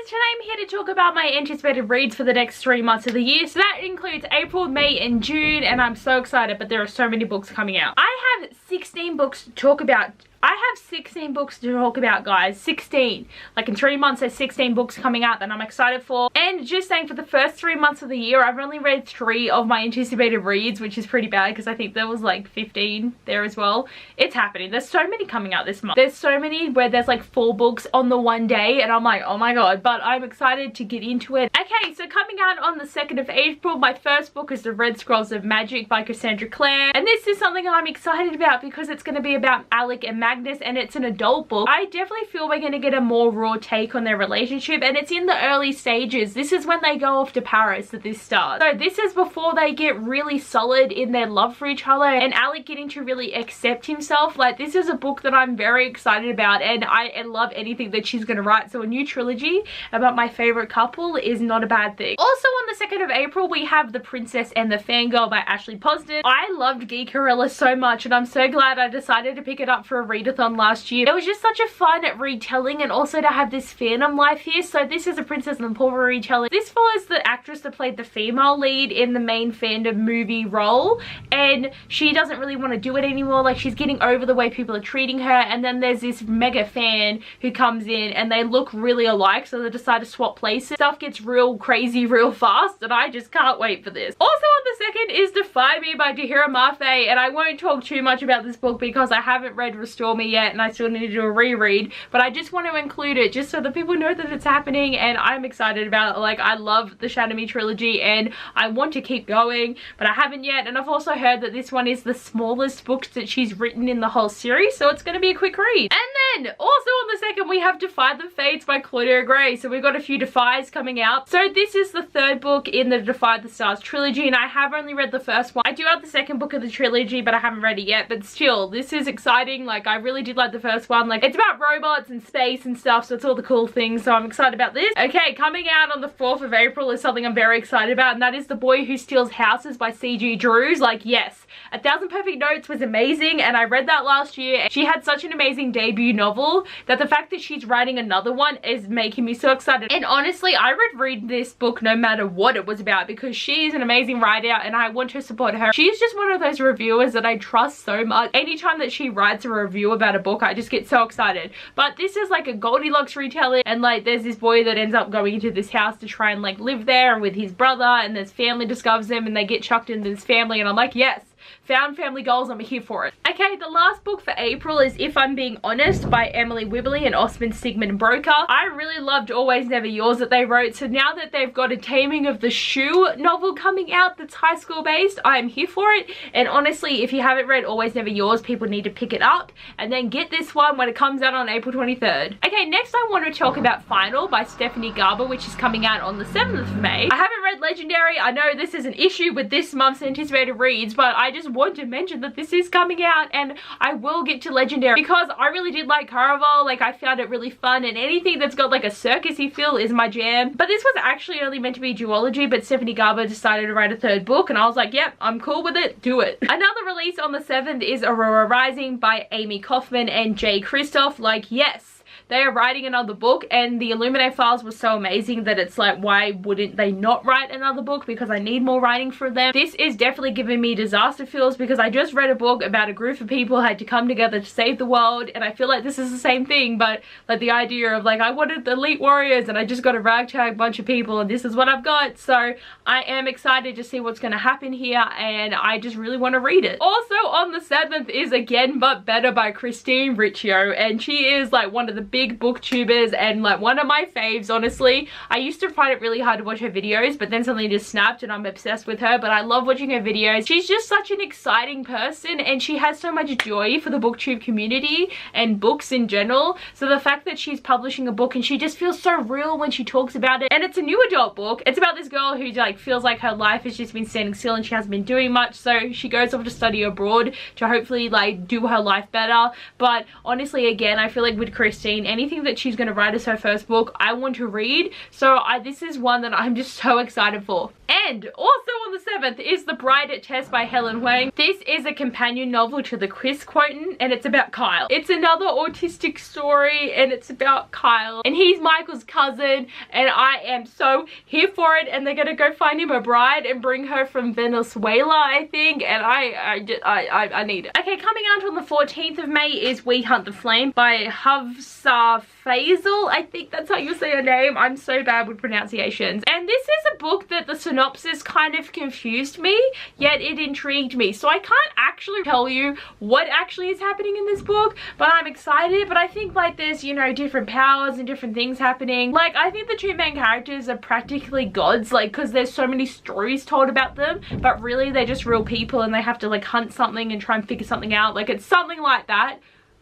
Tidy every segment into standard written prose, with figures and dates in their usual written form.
today I'm here to talk about my anticipated reads for the next 3 months of the year. So that includes April, May and June, and I'm so excited, but there are so many books coming out. I have 16 books to talk about. I have 16 books to talk about, guys. 16. Like in 3 months there's 16 books coming out that I'm excited for. And just saying, for the first 3 months of the year I've only read 3 of my anticipated reads, which is pretty bad because I think there was like 15 there as well. It's happening. There's so many coming out this month. There's so many where there's like 4 books on the one day and I'm like, oh my god, but I'm excited to get into it. Okay, so coming out on the 2nd of April, my first book is The Red Scrolls of Magic by Cassandra Clare. And this is something I'm excited about because it's going to be about Alec and Magnus and it's an adult book. I definitely feel we're going to get a more raw take on their relationship, and it's in the early stages. This is when they go off to Paris that this starts. So this is before they get really solid in their love for each other and Alec getting to really accept himself. Like, this is a book that I'm very excited about, and I love anything that she's going to write. So a new trilogy about my favorite couple is not a bad thing. Also on the 2nd of April we have The Princess and the Fangirl by Ashley Poston. I loved Geekarella so much and I'm so glad I decided to pick it up for a readathon last year. It was just such a fun retelling, and also to have this fandom life here. So this is a Princess and the Pauper retelling. This follows the actress that played the female lead in the main fandom movie role, and she doesn't really want to do it anymore. Like, she's getting over the way people are treating her, and then there's this mega fan who comes in and they look really alike, so they decide to swap places. Stuff gets real crazy real fast and I just can't wait for this. Also on the 2nd is Defy Me by Tahira Mafe, and I won't talk too much about this book because I haven't read Restore Me yet and I still need to do a reread, but I just want to include it just so that people know that it's happening and I'm excited about it. Like, I love the Shadow Me trilogy and I want to keep going, but I haven't yet. And I've also heard that this one is the smallest book that she's written in the whole series, so it's going to be a quick read. And then also on the 2nd we have Defying the Fates by Claudia Gray. So we've got a few Defies coming out. So this is the 3rd book in the Defy the Stars trilogy, and I have only read the first one. I do have the 2nd book of the trilogy, but I haven't read it yet. But still, this is exciting. Like, I really did like the first one. Like, it's about robots and space and stuff, so it's all the cool things, so I'm excited about this. Okay, coming out on the 4th of April is something I'm very excited about, and that is The Boy Who Steals Houses by C.G. Drews. Like, yes, 1,000 Perfect Notes was amazing, and I read that last year. She had such an amazing debut novel that the fact that she's writing another one is making me so excited. And honestly, I would read this book no matter what it was about because she is an amazing writer and I want to support her. She's just one of those reviewers that I trust so much. Anytime that she writes a review about a book, I just get so excited. But this is like a Goldilocks retelling, and like there's this boy that ends up going into this house to try and like live there with his brother, and this family discovers him and they get chucked into this family, and I'm like, yes, found family goals, I'm here for it. Okay, the last book for April is If I'm Being Honest by Emily Wibley and Osman Sigmund Broker. I really loved Always Never Yours that they wrote, so now that they've got a Taming of the Shrew novel coming out that's high school based, I am here for it. And honestly, if you haven't read Always Never Yours, people need to pick it up and then get this one when it comes out on April 23rd. Okay, next I want to talk about Final by Stephanie Garber, which is coming out on the 7th of May. I haven't read Legendary. I know this is an issue with this month's anticipated reads, but I just want to mention that this is coming out and I will get to Legendary because I really did like Caraval. Like, I found it really fun, and anything that's got like a circusy feel is my jam. But this was actually only meant to be a duology, but Stephanie Garber decided to write a 3rd book and I was like, yep, I'm cool with it, do it. Another release on the 7th is Aurora Rising by Amy Kaufman and Jay Kristoff. Like, yes, they are writing another book, and the Illuminate files was so amazing that it's like, why wouldn't they not write another book, because I need more writing from them. This is definitely giving me disaster feels because I just read a book about a group of people had to come together to save the world, and I feel like this is the same thing, but like the idea of like, I wanted the elite warriors and I just got a ragtag bunch of people and this is what I've got. So I am excited to see what's going to happen here, and I just really want to read it. Also on the 7th is Again But Better by Christine Riccio, and she is like one of the big booktubers and like one of my faves, honestly. I used to find it really hard to watch her videos, but then something just snapped and I'm obsessed with her. But I love watching her videos. She's just such an exciting person and she has so much joy for the booktube community and books in general. So the fact that she's publishing a book and she just feels so real when she talks about it, and it's a new adult book. It's about this girl who like feels like her life has just been standing still and she hasn't been doing much, so she goes off to study abroad to hopefully like do her life better. But honestly, again, I feel like with Christine, anything that she's going to write as her first book, I want to read. So this is one that I'm just so excited for. And And also on the 7th is The Bride Attest by Helen Wang. This is a companion novel to The Quiz Quotient, and it's about Kyle. It's another autistic story, and it's about Kyle, and he's Michael's cousin, and I am so here for it. And they're gonna go find him a bride and bring her from Venezuela, I think, and I need it. Okay, coming out on the 14th of May is We Hunt the Flame by Hafsa Faisal. I think that's how you say her name. I'm so bad with pronunciations. And this is a book that the synopsis kind of confused me, yet it intrigued me. So I can't actually tell you what actually is happening in this book, but I'm excited. But I think like there's, you know, different powers and different things happening. Like I think the two main characters are practically gods, like because there's so many stories told about them, but really they're just real people and they have to like hunt something and try and figure something out. Like it's something like that.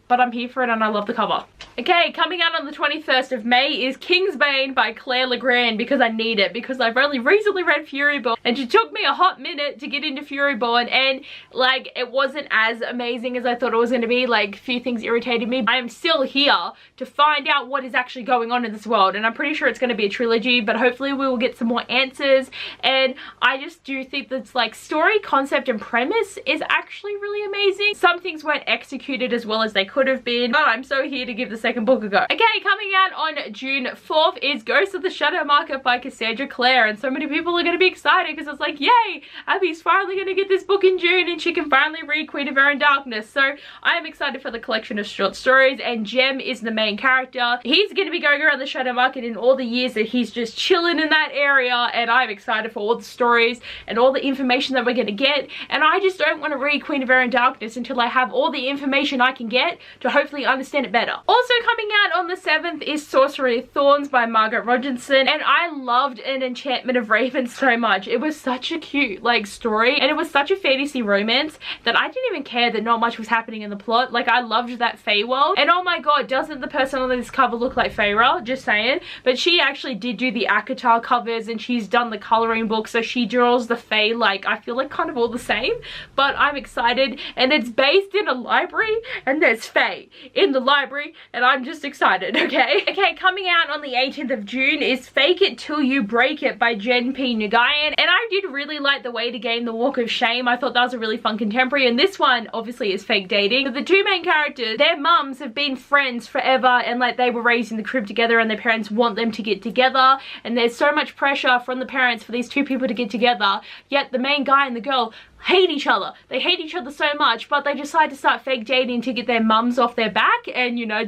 But I'm here for it and I love the cover. Okay, coming out on the 21st of May is Kingsbane by Claire Legrand, because I need it, because I've only recently read Furyborn and it took me a hot minute to get into Furyborn, and like it wasn't as amazing as I thought it was going to be. Like a few things irritated me. I am still here to find out what is actually going on in this world, and I'm pretty sure it's going to be a trilogy, but hopefully we will get some more answers. And I just do think that's like story, concept and premise is actually really amazing. Some things weren't executed as well as they could have been, but I'm so here to give the second book a go. Okay, coming out on June 4th is Ghost of the Shadow Market by Cassandra Clare, and so many people are going to be excited because it's like, yay, Abby's finally going to get this book in June and she can finally read Queen of Air and Darkness. So I am excited for the collection of short stories, and Jem is the main character. He's going to be going around the Shadow Market in all the years that he's just chilling in that area, and I'm excited for all the stories and all the information that we're going to get. And I just don't want to read Queen of Air and Darkness until I have all the information I can get to hopefully understand it better. Also coming out on the 7th is Sorcery, Thorns by Margaret Rogerson, and I loved An Enchantment of Raven so much. It was such a cute like story, and it was such a fantasy romance that I didn't even care that not much was happening in the plot. Like I loved that Fae world, and oh my god, doesn't the person on this cover look like Feyre? Just saying. But she actually did do the Akatar covers, and she's done the coloring book, so she draws the Fae like I feel like kind of all the same. But I'm excited, and it's based in a library, and there's Fae in the library, and I'm just excited. Okay, coming out on the 18th of June is Fake It Till You Break It by Jen P. Nguyen, and I did really like The Way to Gain the Walk of Shame. I thought that was a really fun contemporary, and this one obviously is fake dating. But the two main characters, their mums have been friends forever, and like they were raised in the crib together, and their parents want them to get together, and there's so much pressure from the parents for these two people to get together, yet the main guy and the girl hate each other. They hate each other so much, but they decide to start fake dating to get their mums off their back, and you know, ...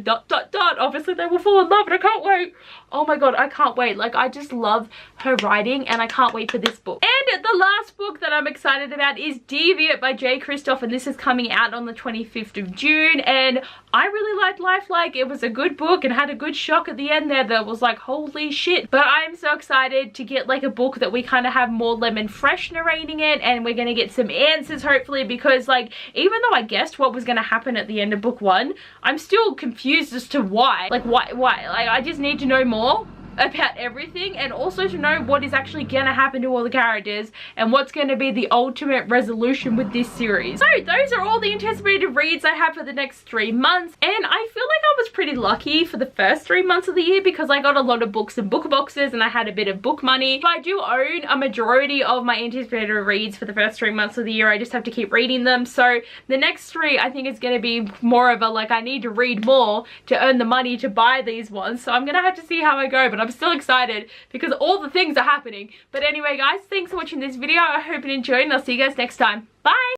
obviously they will fall in love, and I can't wait. Oh my god, I can't wait. Like I just love her writing, and I can't wait for this book. And the last book that I'm excited about is Deviate by J. Kristoff, and this is coming out on the 25th of June, and I really liked Lifelike. It was a good book and had a good shock at the end there that was like, holy shit. But I'm so excited to get like a book that we kind of have more Lemon Fresh narrating it, and we're gonna get some answers hopefully, because like even though I guessed what was gonna happen at the end of book 1, I'm still confused as to why. Like why? Like I just need to know more about everything, and also to know what is actually gonna happen to all the characters and what's gonna be the ultimate resolution with this series. So those are all the anticipated reads I have for the next 3 months, and I feel like I was pretty lucky for the first 3 months of the year because I got a lot of books and book boxes, and I had a bit of book money. So I do own a majority of my anticipated reads for the first 3 months of the year. I just have to keep reading them. So the next 3 I think is gonna be more of a like I need to read more to earn the money to buy these ones. So I'm gonna have to see how I go, but I'm still excited because all the things are happening. But anyway guys, thanks for watching this video. I hope you enjoyed, and I'll see you guys next time. Bye!